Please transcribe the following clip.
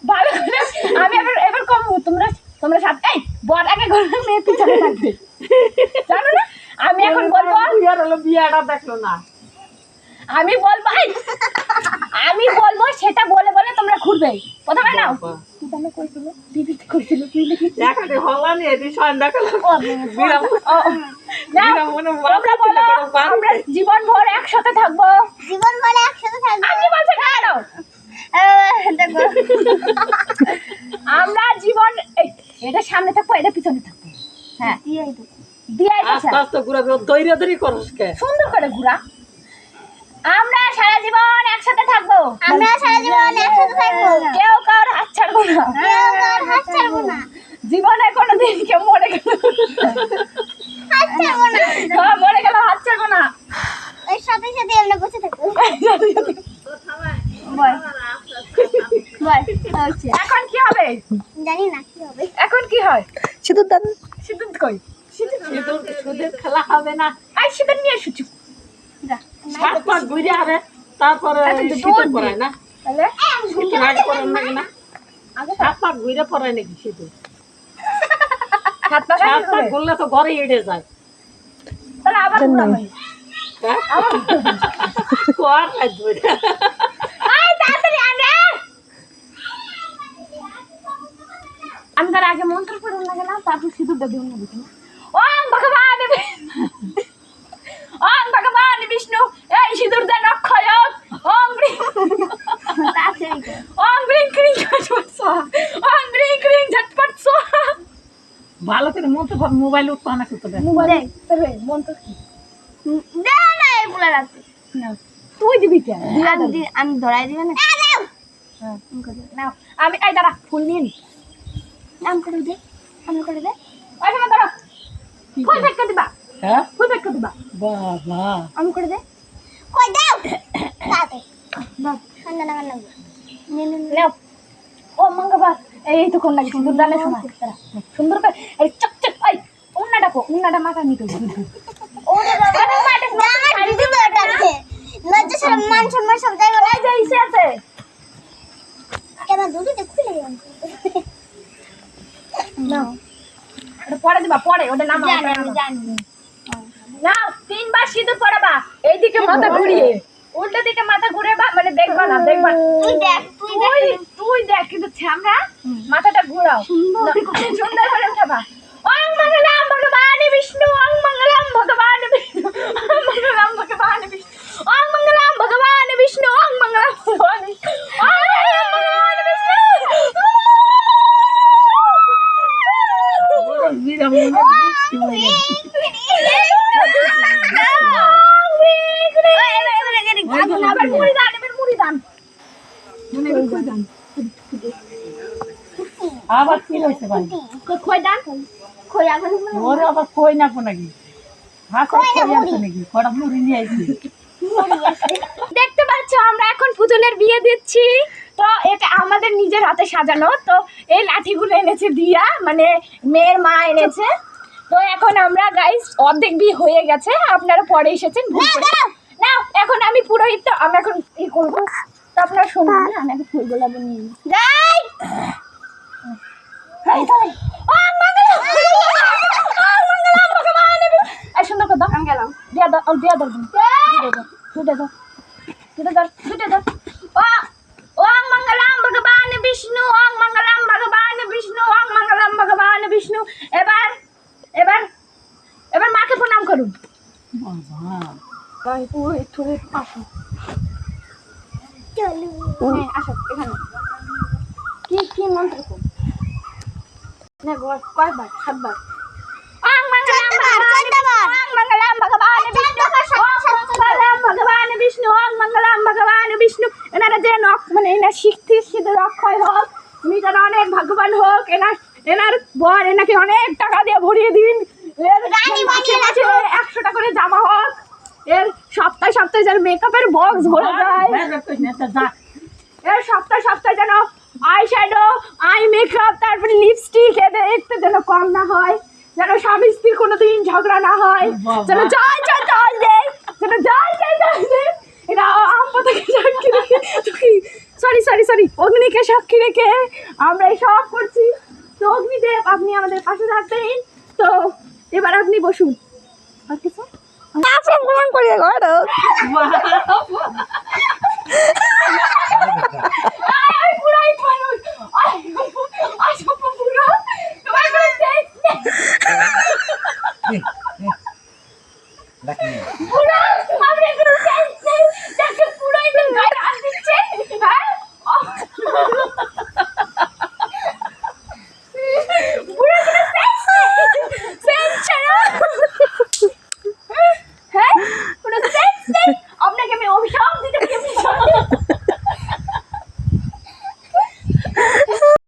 ভালো করে আমি এবার কম তোমরা সাথে এই বর আগে ঘরে মেয়ে পিছনে থাকবে জানো না আমি এখন বলবো বিয়াটা দেখলো না আমি বলবো সেটা বলে বলে তোমরা ঘুরবে প্রথমে নাও তুই তাহলে কইছিল দিদি কইছিল তুই নাকি দেখাতে হলা নি এদি সন্ধ্যা কাল বিরাম তোমরা বলো আমরা জীবন ভর একসাথে থাকবো আপনি বলছেন কেন আমরা জীবন এটা সামনে থাকবো এটা পিছনে থাকবো হ্যাঁ দিয়াই তো আস্তে আস্তে ঘুরাবে দৈরাদরি করস কে সুন্দর করে ঘুরা আমরা সারা জীবন একসাথে থাকবো কেউ কার হাত ছাড়বো না জীবনে কোনোদিন কেউ মরে গেল মরে গেল হাত ছাড়বো না এখন কি হবে জানি না কি হবে এখন কি হয় সিঁদুর দান সিঁদুর কই সিঁদুর খেলা হবে না আই সিঁদুর নিয়ে এসেছি সাত পাঁচ ঘুরে আরে তারপরে সিঁদুর পরায় না তাহলে সিঁদুর আগে পরায় নাকি না আগে সাত পাঁচ ঘুরে পরায় নাকি সিঁদুর হাত পা সাত পাঁচ ঘুরলে তো ঘরে এড়ে যায় তাহলে আবার ঘুরাবো হ্যাঁ কোয়ার কাজ ধরে আই তাড়াতাড়ি আনে আমি তার আগে মন্ত্র পড়ে লাগলাম তারপর সিঁদুর দেব না বুঝি ওম ভগবান বিষ্ণু এই সিঁদুর দেন অক্ষয় ওম গ্রিং ক্রিং ঝটপট সোহা ওম গ্রিং ক্রিং ঝটপট সোহা ভালো করে মন্ত্র মোবাইল উঠতো না করতে দেয় মোবাইল তবে মন্ত্র কি না তুই দিবি কেন আমি ধরাই দিবে না নাও আমি এই দাঁড়া ফুল নিয়ে নি আমি করে দে ওই সময় দাঁড়া ফুল ফেটকে দিবা হ্যাঁ ফুল ফেটকে দিবা বাবা আমি করে দে কই দাও তাতে দাও ঠান্ডা না লাগবে নাও ও মঙ্গলবার এই তো কোন লাগে সুন্দর জানে শোনা সুন্দর করে এই চকচক এই উন্নাটা মাথা নিতে ওরে বাবা মাঠে শাড়ি দিব এটাতে লজ্জা শরম মান সম্মান সব জায়গা ওই যে ইসে আছে কেন দুটোতে খুলে গেল নাও এটা পরে দিবা পরে ওটা নাম জানি নাও তিনবার সিঁদুর পরাবা এইদিকে মাথা ঘুরিয়ে উল্টো দিকে মাথা ঘুরেবা মানে দেখবা না তুই দেখ কিন্তু আমরা মাথাটা ঘোরাও সুন্দর করে উঠাবা ওং মঙ্গলম ভগবান বিষ্ণু ওং মঙ্গলম ভগবান বিষ্ণু ওং মঙ্গলম ভগবান বিষ্ণু ওং মঙ্গলম ভগবান বিষ্ণু ওং মঙ্গলম ভগবান বিষ্ণু আবার মুড়ি দান আবার কি হয়েছে ভাই খই দান কই আগুন ওরে আবার কই না কো নাকি হাত কই আছে নাকি কড়া মুড়ি নিয়ে আইছি দেখতে পাচ্ছ আমরা এখন পুতুলের বিয়ে দিচ্ছি তো এটা আমাদের নিজের হাতে সাজানো তো এই লাঠিগুলো এনেছে দিয়া মানে মেয়ের মা এনেছে তো এখন আমরা গাইস অর্ধেক বিয়ে হয়ে গেছে আপনারা পরে এসেছেন না এখন আমি পুরোহিত তো আমি এখন ই করবো তো আপনারা শুনুন না আমি এখন ফুলগুলো নিয়ে যাই সুন্দর কথা আমি গেলাম দিয়া দাও ওং মঙ্গলম ভগবান বিষ্ণু ওং মঙ্গলম ভগবান বিষ্ণু ওং মঙ্গলম ভগবান বিষ্ণু এবার মাকে প্রণাম করুন আসো এখানে কি মন্ত্র না কয়বার 7 বার ওং মঙ্গলম ভগবান বিষ্ণু ওং মঙ্গলম ভগবান বিষ্ণু এনারা যে মানে এনার সিদ্ধ অক্ষয় হোক মিটার অনেক ভাগ্যবান হোক এনার বর এনাকে অনেক টাকা দিয়ে ভরিয়ে দিন 100 টাকা করে জামা হোক এর সপ্তাহে যেন মেকআপের বক্স ভরে যায় এর সপ্তাহে যেন আই শ্যাডো আই মেকআপ তারপরে লিপস্টিক একটু যেন কম না হয় যেন স্বামী স্ত্রীর কোনোদিন ঝগড়া না হয় যেন জল দেয় এটা আম পাতাকে সরি সরি অগ্নিকে সাক্ষী রেখে আমরা এই সব করছি। তো অগ্নিদেব আপনি আমাদের পাশে থাকবেন। তো এবার আপনি বসুন। আর কিছু প্রমাণ করিয়ে গো পুরাই মানুষ পুরো তোমার